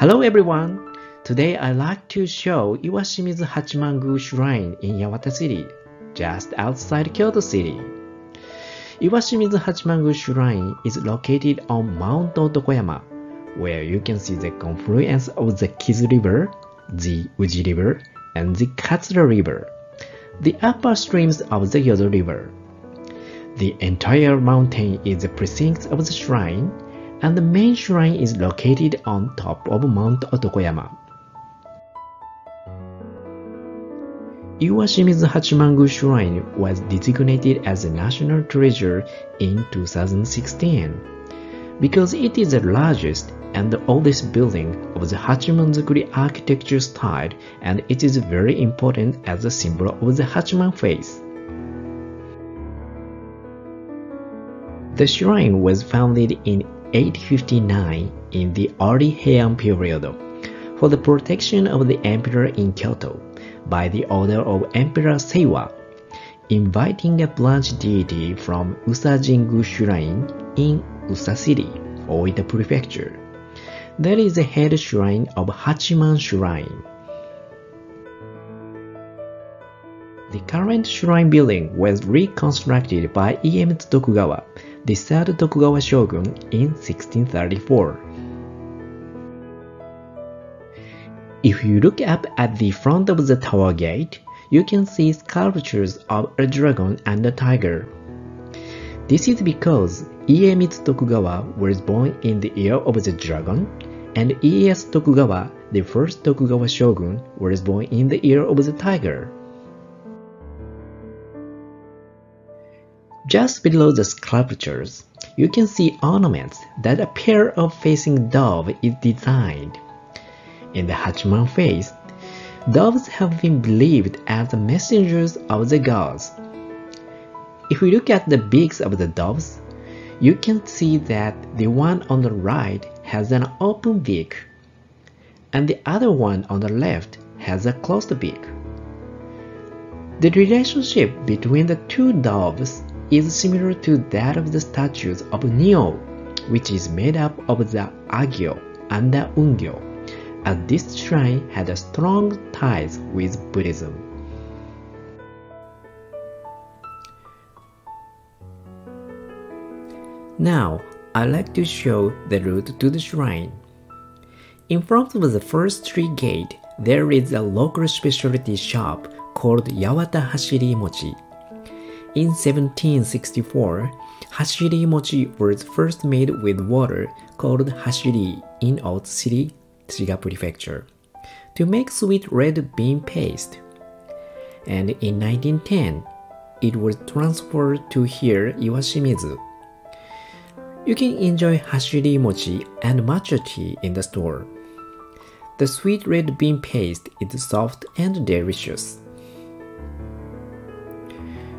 Hello everyone! Today I'd like to show Iwashimizu Hachiman-gu Shrine in Yawata City, just outside Kyoto City. Iwashimizu Hachiman-gu Shrine is located on Mount Otokoyama, where you can see the confluence of the Kizu River, the Uji River, and the Katsura River, the upper streams of the Yodo River. The entire mountain is the precinct of the shrine, and the main shrine is located on top of Mount Otokoyama. Iwashimizu Hachiman-gu Shrine was designated as a national treasure in 2016 because it is the largest and the oldest building of the Hachiman-zukuri architecture style, and it is very important as a symbol of the Hachiman faith. The shrine was founded in 859 in the early Heian period for the protection of the emperor in Kyoto by the order of Emperor Seiwa, inviting a branch deity from Usajingu Shrine in Usa City, Oita Prefecture. That is the head shrine of Hachiman Shrine. The current shrine building was reconstructed by Iemitsu Tokugawa, the third Tokugawa shogun, in 1634. If you look up at the front of the tower gate, you can see sculptures of a dragon and a tiger. This is because Iemitsu Tokugawa was born in the year of the dragon, and Ieyasu Tokugawa, the first Tokugawa shogun, was born in the year of the tiger. Just below the sculptures, you can see ornaments that a pair of facing dove is designed. In the Hachiman faith, doves have been believed as the messengers of the gods. If we look at the beaks of the doves, you can see that the one on the right has an open beak, and the other one on the left has a closed beak. The relationship between the two doves is similar to that of the statues of Nyo, which is made up of the Agyo and the Ungyo, as this shrine had a strong ties with Buddhism. Now, I'd like to show the route to the shrine. In front of the first street gate, there is a local specialty shop called Yawata Hashirimochi. In 1764, Hashirimochi was first made with water called hashiri in Otsu City, Shiga Prefecture, to make sweet red bean paste. And in 1910, it was transferred to here Iwashimizu. You can enjoy hashirimochi and matcha tea in the store. The sweet red bean paste is soft and delicious.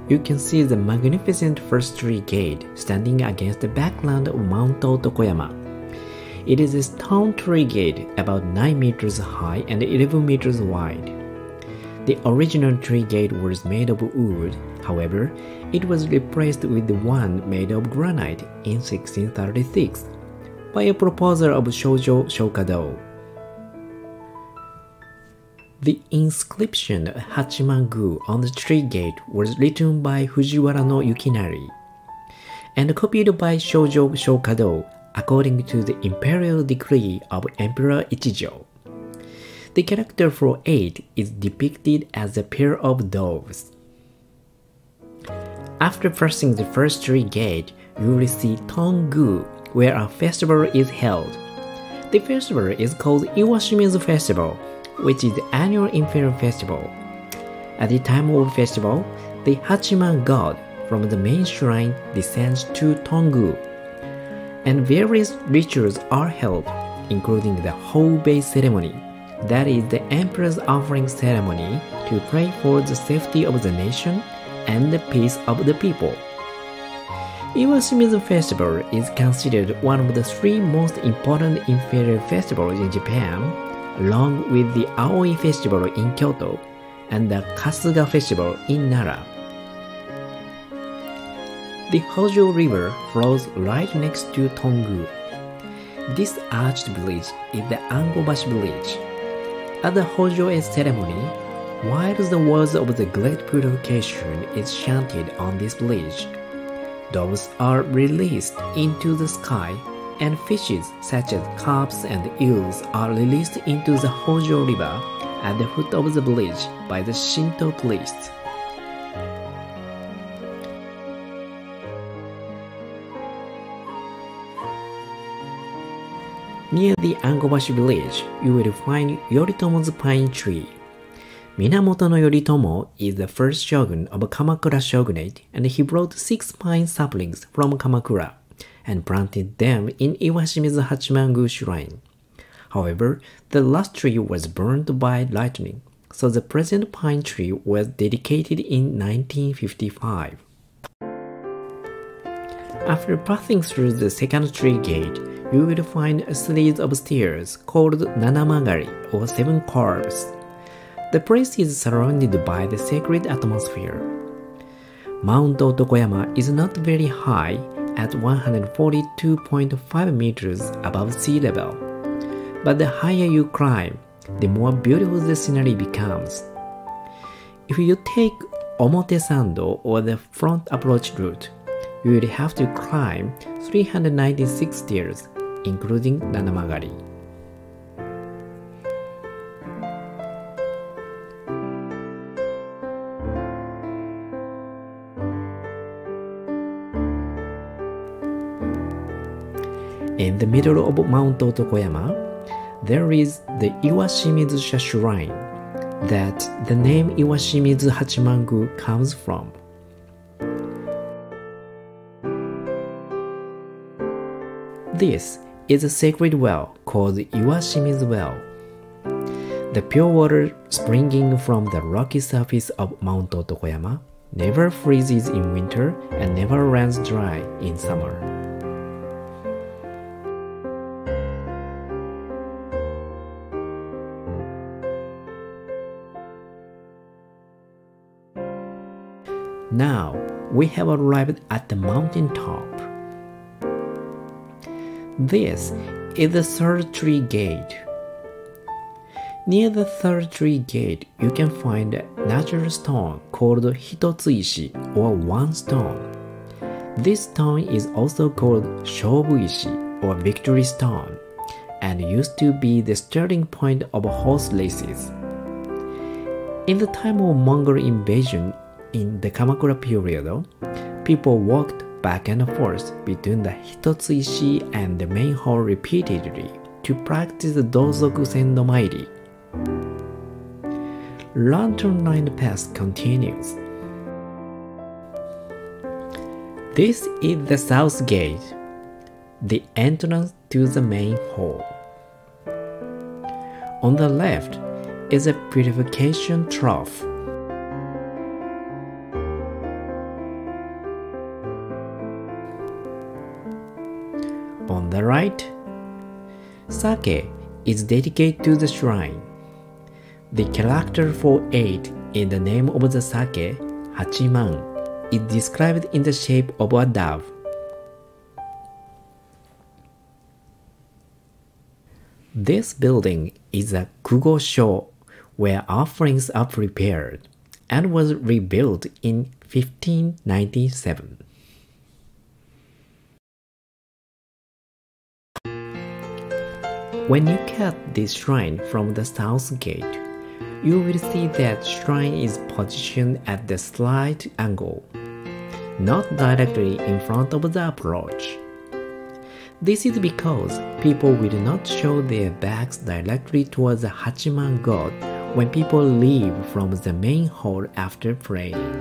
You can see the magnificent first street gate standing against the background of Mount Otokoyama. It is a stone tree gate about 9 meters high and 11 meters wide. The original tree gate was made of wood, however, it was replaced with the one made of granite in 1636 by a proposal of Shoujo Shokado. The inscription Hachiman-gu on the street gate was written by Fujiwara no Yukinari and copied by Shoujo Shokado according to the imperial decree of Emperor Ichijo. The character for 8 is depicted as a pair of doves. After passing the first street gate, you will see Tongu, where a festival is held. The festival is called Iwashimizu Festival, which is the annual imperial festival. At the time of the festival, the Hachiman god from the main shrine descends to Tongu, and various rituals are held, including the Houbei ceremony, that is the emperor's offering ceremony to pray for the safety of the nation and the peace of the people. Iwashimizu Festival is considered one of the 3 most important imperial festivals in Japan, along with the Aoi Festival in Kyoto and the Kasuga Festival in Nara. The Hojo River flows right next to Tongu. This arched bridge is the Angobashi Bridge. At the Hojo-e ceremony, while the words of the Great Purification is chanted on this bridge, doves are released into the sky, and fishes such as carps and eels are released into the Hojo River at the foot of the bridge by the Shinto priests. Near the Angobashi village, you will find Yoritomo's pine tree. Minamoto no Yoritomo is the first shogun of Kamakura shogunate, and he brought 6 pine saplings from Kamakura and planted them in Iwashimizu Hachiman-gu Shrine. However, the last tree was burned by lightning, so the present pine tree was dedicated in 1955. After passing through the second tree gate, you will find a series of stairs called Nanamagari or 7 curves. The place is surrounded by the sacred atmosphere. Mount Otokoyama is not very high at 142.5 meters above sea level, but the higher you climb, the more beautiful the scenery becomes. If you take Omotesando or the front approach route, you will have to climb 396 stairs, including Nanamagari. In the middle of Mount Otokoyama, there is the Iwashimizu Shrine that the name Iwashimizu Hachiman-gu comes from. This is a sacred well called Iwashimizu Well. The pure water springing from the rocky surface of Mount Otokoyama never freezes in winter and never runs dry in summer. Now we have arrived at the mountain top. This is the third tree gate. Near the third tree gate, you can find a natural stone called Hitotsuishi or one stone. This stone is also called Shobuishi or victory stone and used to be the starting point of horse races. In the time of Mongol invasion in the Kamakura period, people walked back and forth between the Hitotsuishi and the main hall repeatedly to practice the Dozoku Sendo Mairi. Lantern-lined path continues. This is the south gate, the entrance to the main hall. On the left is a purification trough. On the right, sake is dedicated to the shrine. The character for 8 in the name of the sake, Hachiman, is described in the shape of a dove. This building is a kugosho where offerings are prepared and was rebuilt in 1597. When you cut this shrine from the south gate, you will see that shrine is positioned at the slight angle, not directly in front of the approach. This is because people will not show their backs directly towards the Hachiman god when people leave from the main hall after praying.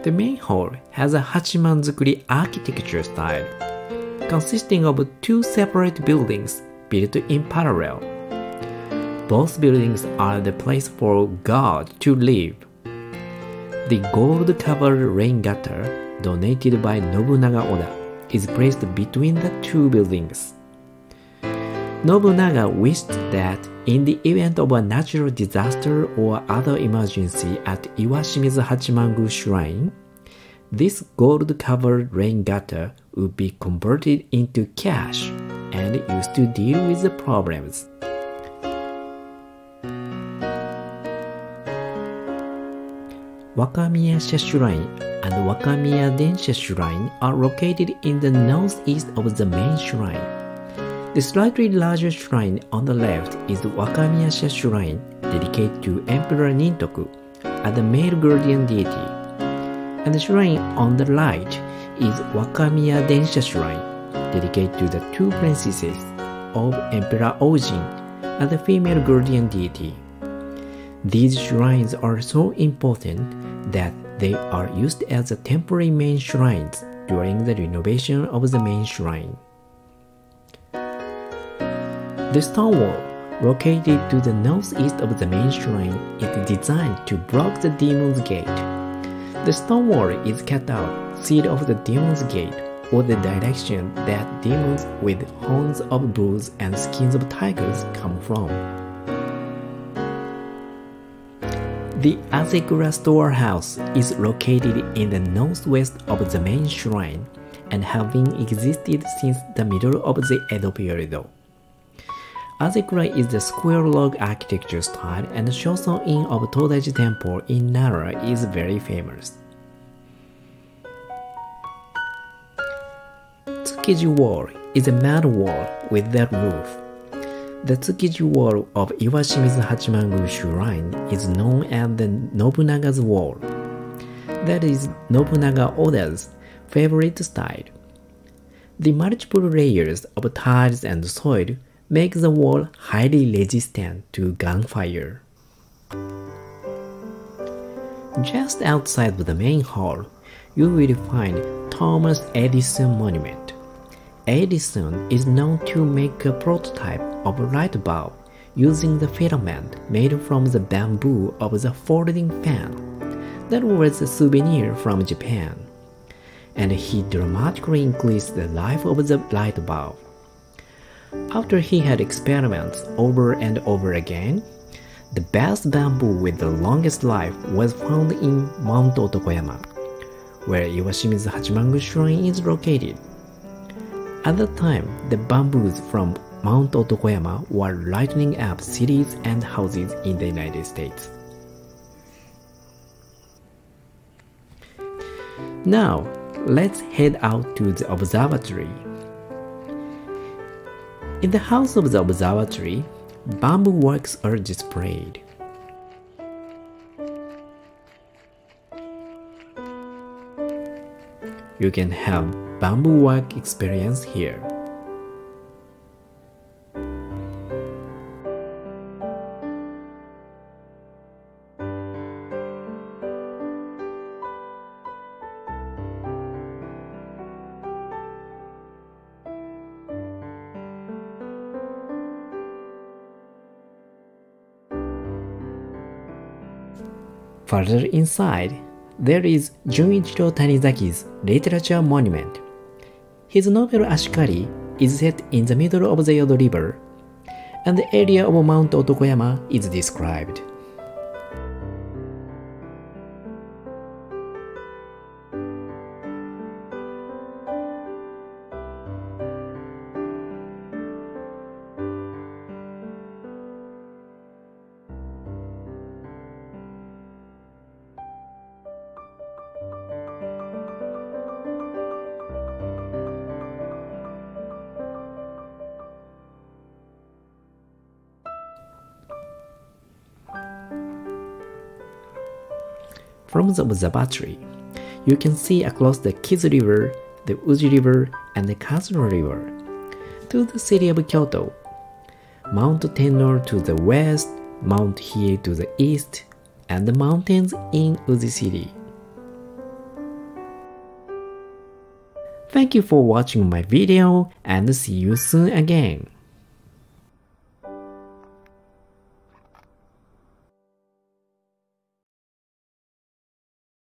The main hall has a Hachiman-zukuri architecture style, consisting of 2 separate buildings built in parallel. Both buildings are the place for God to live. The gold-covered rain gutter, donated by Nobunaga Oda, is placed between the 2 buildings. Nobunaga wished that in the event of a natural disaster or other emergency at Iwashimizu Hachiman-gu Shrine, this gold-covered rain gutter would be converted into cash and used to deal with the problems. Wakamiya Shrine and Wakamiya Densha Shrine are located in the northeast of the main shrine. The slightly larger shrine on the left is the Wakamiya Shrine, dedicated to Emperor Nintoku, as the male guardian deity. And the shrine on the right is Wakamiya Densha Shrine, dedicated to the two princesses of Emperor Ojin as the female guardian deity. These shrines are so important that they are used as the temporary main shrines during the renovation of the main shrine. The stone wall, located to the northeast of the main shrine, is designed to block the demon's gate. The stone wall is cut out, seed of the demon's gate, or the direction that demons with horns of bulls and skins of tigers come from. The Azekura storehouse is located in the northwest of the main shrine and having existed since the middle of the Edo period. Azekura is the square log architecture style, and the Shoson-in of Todaiji Temple in Nara is very famous. Tsukiji wall is a mud wall with that roof. The Tsukiji wall of Iwashimizu Hachiman-gu Shrine is known as the Nobunaga's wall. That is Nobunaga Oda's favorite style. The multiple layers of tiles and soil make the wall highly resistant to gunfire. Just outside of the main hall, you will find Thomas Edison Monument. Edison is known to make a prototype of a light bulb using the filament made from the bamboo of the folding fan. That was a souvenir from Japan, and he dramatically increased the life of the light bulb. After he had experiments over and over again, the best bamboo with the longest life was found in Mount Otokoyama, where Iwashimizu Hachiman-gu Shrine is located. At that time, the bamboos from Mount Otokoyama were lighting up cities and houses in the United States. Now, let's head out to the observatory. In the house of the observatory, bamboo works are displayed. You can have bamboo work experience here. Further inside, there is Junichiro Tanizaki's literature monument. His novel Ashikari is set in the middle of the Yodo River, and the area of Mount Otokoyama is described. From the observatory, you can see across the Kizu River, the Uji River, and the Kasuno River to the city of Kyoto, Mount Tenno to the west, Mount Hiei to the east, and the mountains in Uji City. Thank you for watching my video, and see you soon again.